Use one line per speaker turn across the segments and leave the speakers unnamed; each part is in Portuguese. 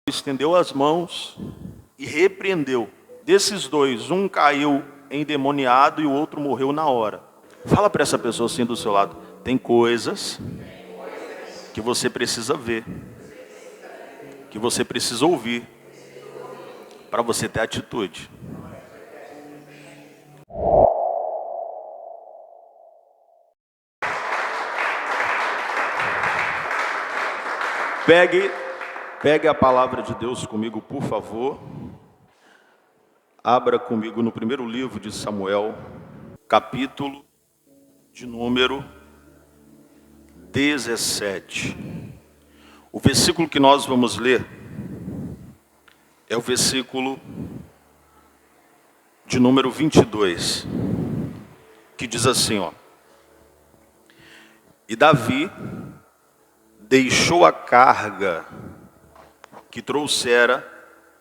Estendeu as mãos e repreendeu. Desses dois, um caiu endemoniado e o outro morreu na hora. Fala para essa pessoa assim do seu lado: tem coisas que você precisa ver, que você precisa ouvir, para você ter atitude. Pegue a palavra de Deus comigo, por favor. Abra comigo no primeiro livro de Samuel, capítulo de número 17. O versículo que nós vamos ler é o versículo de número 22, que diz assim, ó: E Davi deixou a carga que trouxera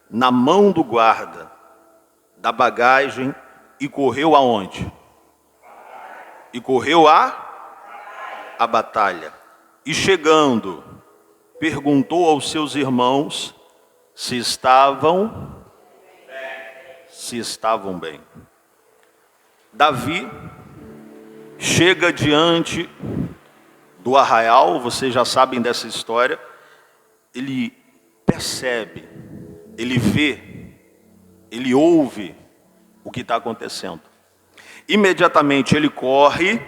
na mão do guarda da bagagem e correu aonde? E correu a batalha. E chegando, perguntou aos seus irmãos se estavam bem. Davi chega diante do arraial, vocês já sabem dessa história. Ele percebe, ele vê, ele ouve o que está acontecendo. Imediatamente ele corre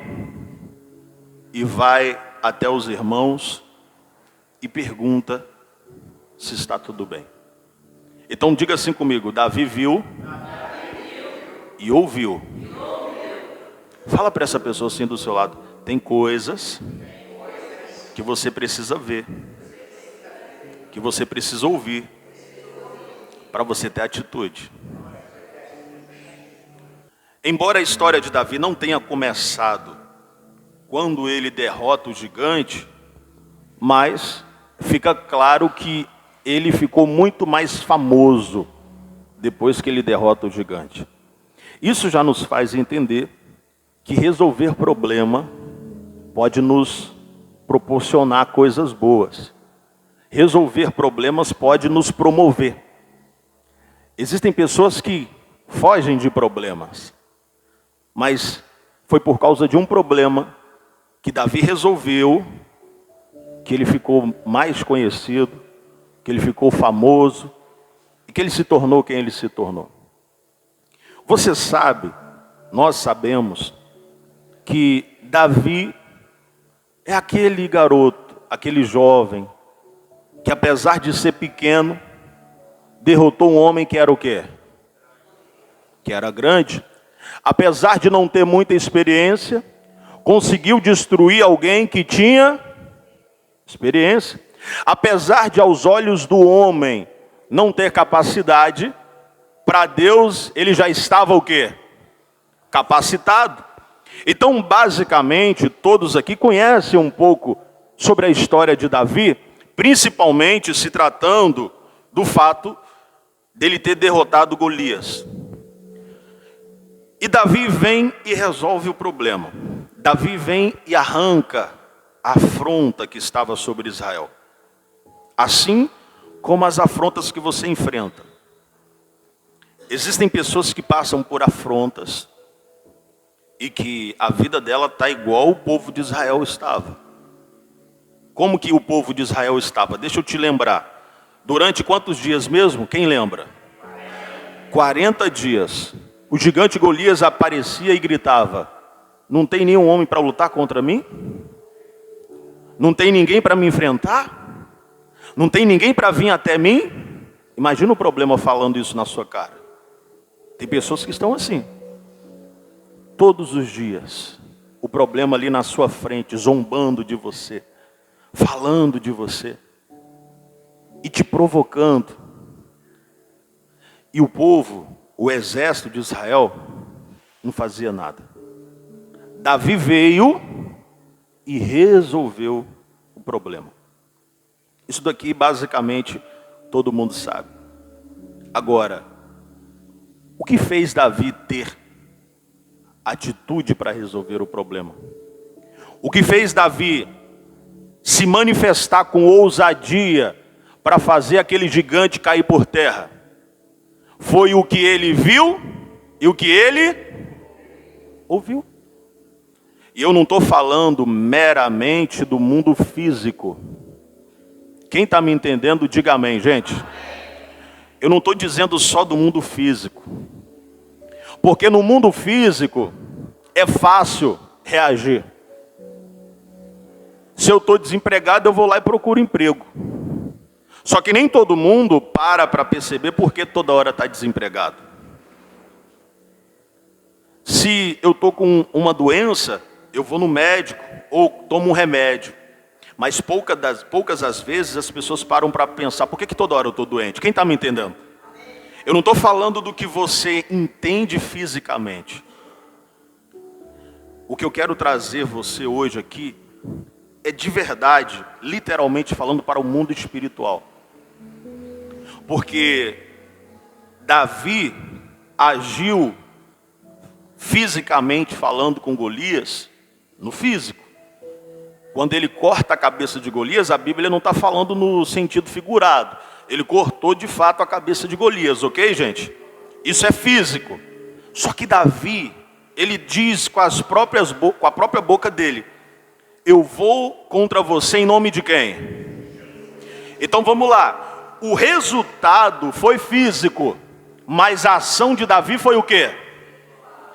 e vai até os irmãos e pergunta se está tudo bem. Então diga assim comigo: Davi viu e ouviu. Fala para essa pessoa assim do seu lado: tem coisas que você precisa ver, que você precisa ouvir, para você ter atitude. Embora a história de Davi não tenha começado quando ele derrota o gigante, mas fica claro que ele ficou muito mais famoso depois que ele derrota o gigante. Isso já nos faz entender que resolver problema pode nos proporcionar coisas boas. Resolver problemas pode nos promover. Existem pessoas que fogem de problemas, mas foi por causa de um problema que Davi resolveu, que ele ficou mais conhecido, que ele ficou famoso e que ele se tornou quem ele se tornou. Você sabe, nós sabemos, que Davi é aquele garoto, aquele jovem, que apesar de ser pequeno, derrotou um homem que era o quê? Que era grande. Apesar de não ter muita experiência, conseguiu destruir alguém que tinha experiência. Apesar de aos olhos do homem não ter capacidade, para Deus ele já estava o quê? Capacitado. Então, basicamente, todos aqui conhecem um pouco sobre a história de Davi, principalmente se tratando do fato dele ter derrotado Golias. E Davi vem e resolve o problema. Davi vem e arranca a afronta que estava sobre Israel. Assim como as afrontas que você enfrenta. Existem pessoas que passam por afrontas e que a vida dela está igual o povo de Israel estava. Como que o povo de Israel estava? Deixa eu te lembrar. Durante quantos dias mesmo? Quem lembra? 40 dias. O gigante Golias aparecia e gritava: não tem nenhum homem para lutar contra mim? Não tem ninguém para me enfrentar? Não tem ninguém para vir até mim? Imagina o problema falando isso na sua cara. Tem pessoas que estão assim. Todos os dias, o problema ali na sua frente, zombando de você, falando de você e te provocando. E o povo, o exército de Israel, não fazia nada. Davi veio e resolveu o problema. Isso daqui basicamente todo mundo sabe. Agora, o que fez Davi ter atitude para resolver o problema? O que fez Davi se manifestar com ousadia para fazer aquele gigante cair por terra? Foi o que ele viu e o que ele ouviu. E eu não estou falando meramente do mundo físico. Quem está me entendendo, diga amém, gente. Eu não estou dizendo só do mundo físico. Porque no mundo físico é fácil reagir. Se eu estou desempregado, eu vou lá e procuro emprego. Só que nem todo mundo para perceber por que toda hora está desempregado. Se eu estou com uma doença, eu vou no médico ou tomo um remédio. Mas poucas as vezes as pessoas param para pensar, por que toda hora eu estou doente? Quem está me entendendo? Eu não estou falando do que você entende fisicamente. O que eu quero trazer você hoje aqui é de verdade, literalmente falando, para o mundo espiritual. Porque Davi agiu fisicamente falando com Golias, no físico. Quando ele corta a cabeça de Golias, a Bíblia não está falando no sentido figurado. Ele cortou de fato a cabeça de Golias, ok, gente? Isso é físico. Só que Davi, ele diz com a própria boca dele: eu vou contra você em nome de quem? Então vamos lá. O resultado foi físico, mas a ação de Davi foi o quê?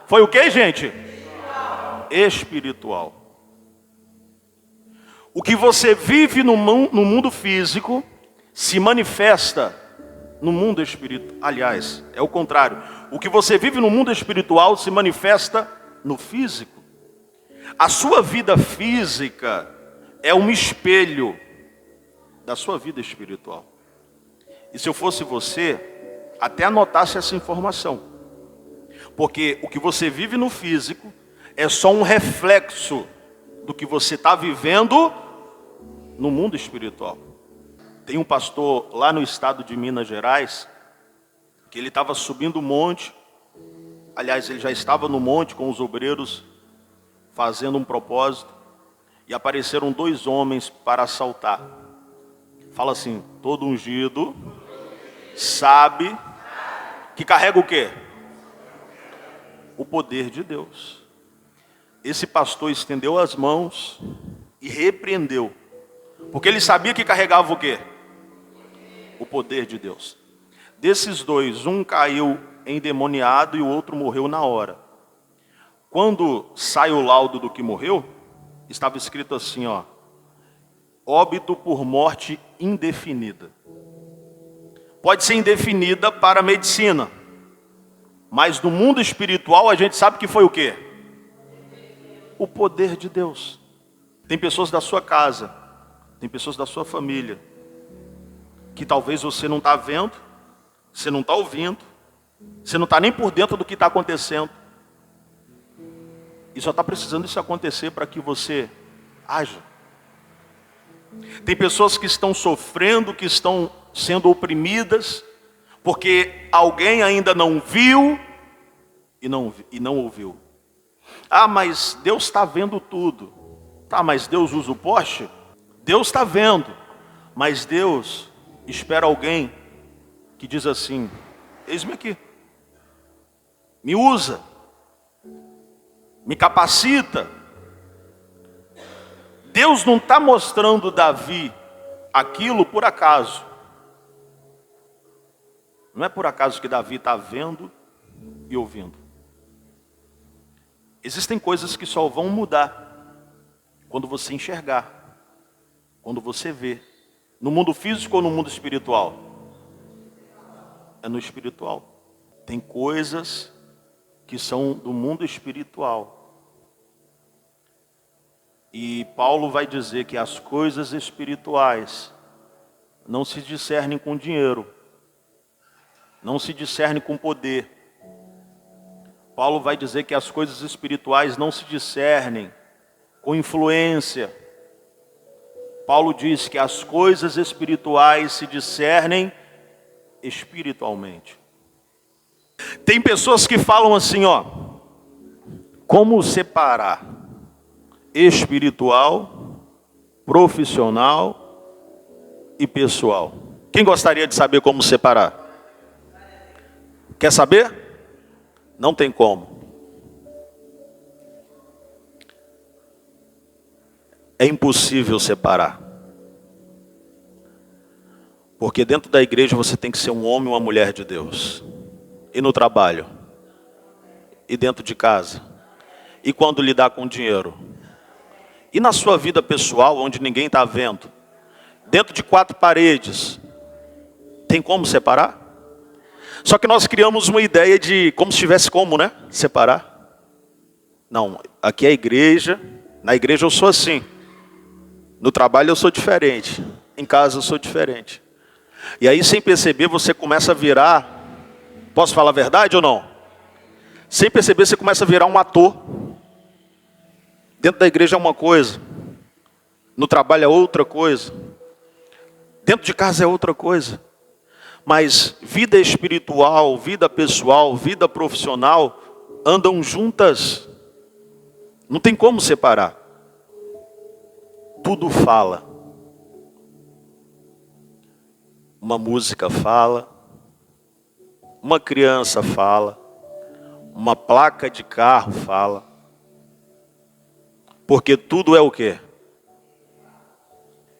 Foi o quê, gente? Espiritual. O que você vive no mundo físico se manifesta no mundo espiritual. Aliás, é o contrário. O que você vive no mundo espiritual se manifesta no físico. A sua vida física é um espelho da sua vida espiritual. E se eu fosse você, até anotasse essa informação. Porque o que você vive no físico é só um reflexo do que você está vivendo no mundo espiritual. Tem um pastor lá no estado de Minas Gerais, que ele estava subindo o monte. Aliás, ele já estava no monte com os obreiros, fazendo um propósito. E apareceram 2 homens para assaltar. Fala assim: todo ungido sabe que carrega o quê? O poder de Deus. Esse pastor estendeu as mãos e repreendeu. Porque ele sabia que carregava o quê? O poder de Deus. Desses 2, um caiu endemoniado e o outro morreu na hora. Quando sai o laudo do que morreu, estava escrito assim, ó: óbito por morte indefinida. Pode ser indefinida para a medicina, mas no mundo espiritual a gente sabe que foi o quê? O poder de Deus. Tem pessoas da sua casa, tem pessoas da sua família, que talvez você não está vendo, você não está ouvindo, você não está nem por dentro do que está acontecendo. E só está precisando isso acontecer para que você haja. Tem pessoas que estão sofrendo, que estão sendo oprimidas, porque alguém ainda não viu e não ouviu. Ah, mas Deus está vendo tudo. Tá, mas Deus usa o poste? Deus está vendo, mas Deus espera alguém que diz assim: eis-me aqui, me usa, me capacita. Deus não está mostrando Davi aquilo por acaso. Não é por acaso que Davi está vendo e ouvindo. Existem coisas que só vão mudar quando você enxergar, quando você vê. No mundo físico ou no mundo espiritual? É no espiritual. Tem coisas que são do mundo espiritual. E Paulo vai dizer que as coisas espirituais não se discernem com dinheiro, não se discernem com poder. Paulo vai dizer que as coisas espirituais não se discernem com influência. Paulo diz que as coisas espirituais se discernem espiritualmente. Tem pessoas que falam assim, ó: como separar espiritual, profissional e pessoal? Quem gostaria de saber como separar? Quer saber? Não tem como. É impossível separar. Porque dentro da igreja você tem que ser um homem ou uma mulher de Deus. E no trabalho. E dentro de casa. E quando lidar com dinheiro. E na sua vida pessoal, onde ninguém está vendo. Dentro de 4 paredes. Tem como separar? Só que nós criamos uma ideia de como se tivesse como, né? Separar. Não, aqui é a igreja. Na igreja eu sou assim. No trabalho eu sou diferente. Em casa eu sou diferente. E aí sem perceber você começa a virar. Posso falar a verdade ou não? Sem perceber você começa a virar um ator. Dentro da igreja é uma coisa. No trabalho é outra coisa. Dentro de casa é outra coisa. Mas vida espiritual, vida pessoal, vida profissional andam juntas. Não tem como separar. Tudo fala. Uma música fala. Uma criança fala. Uma placa de carro fala. Porque tudo é o quê?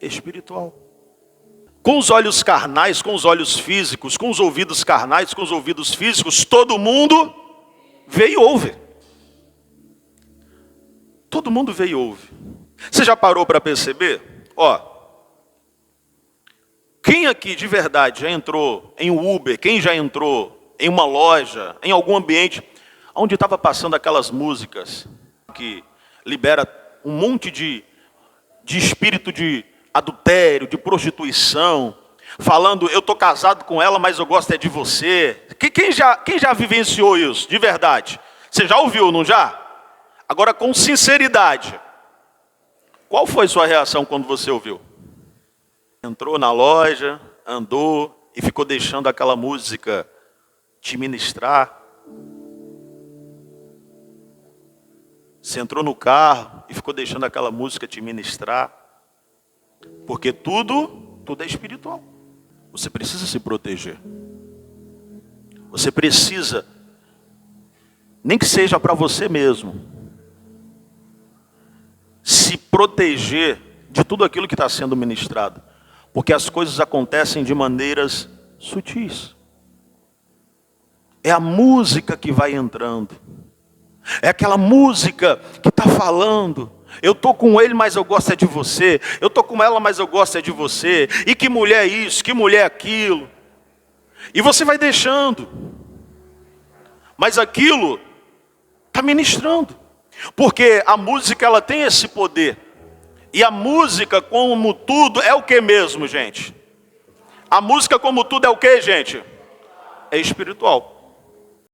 Espiritual. Com os olhos carnais, com os olhos físicos, com os ouvidos carnais, com os ouvidos físicos, todo mundo vê e ouve. Todo mundo vê e ouve. Você já parou para perceber? Ó, quem aqui de verdade já entrou em um Uber, quem já entrou em uma loja, em algum ambiente, onde estava passando aquelas músicas que libera um monte de espírito de adultério, de prostituição, falando, eu estou casado com ela, mas eu gosto é de você. Quem já vivenciou isso, de verdade? Você já ouviu, não já? Agora, com sinceridade, qual foi sua reação quando você ouviu? Entrou na loja, andou e ficou deixando aquela música te ministrar. Você entrou no carro e ficou deixando aquela música te ministrar. Porque tudo é espiritual. Você precisa se proteger. Você precisa, nem que seja para você mesmo, se proteger de tudo aquilo que está sendo ministrado. Porque as coisas acontecem de maneiras sutis. É a música que vai entrando. É aquela música que está falando. Eu estou com ele, mas eu gosto é de você. Eu estou com ela, mas eu gosto é de você. E que mulher é isso, que mulher é aquilo. E você vai deixando. Mas aquilo está ministrando. Porque a música ela tem esse poder. E a música, como tudo, é o que mesmo, gente? A música, como tudo, é o que, gente? É espiritual.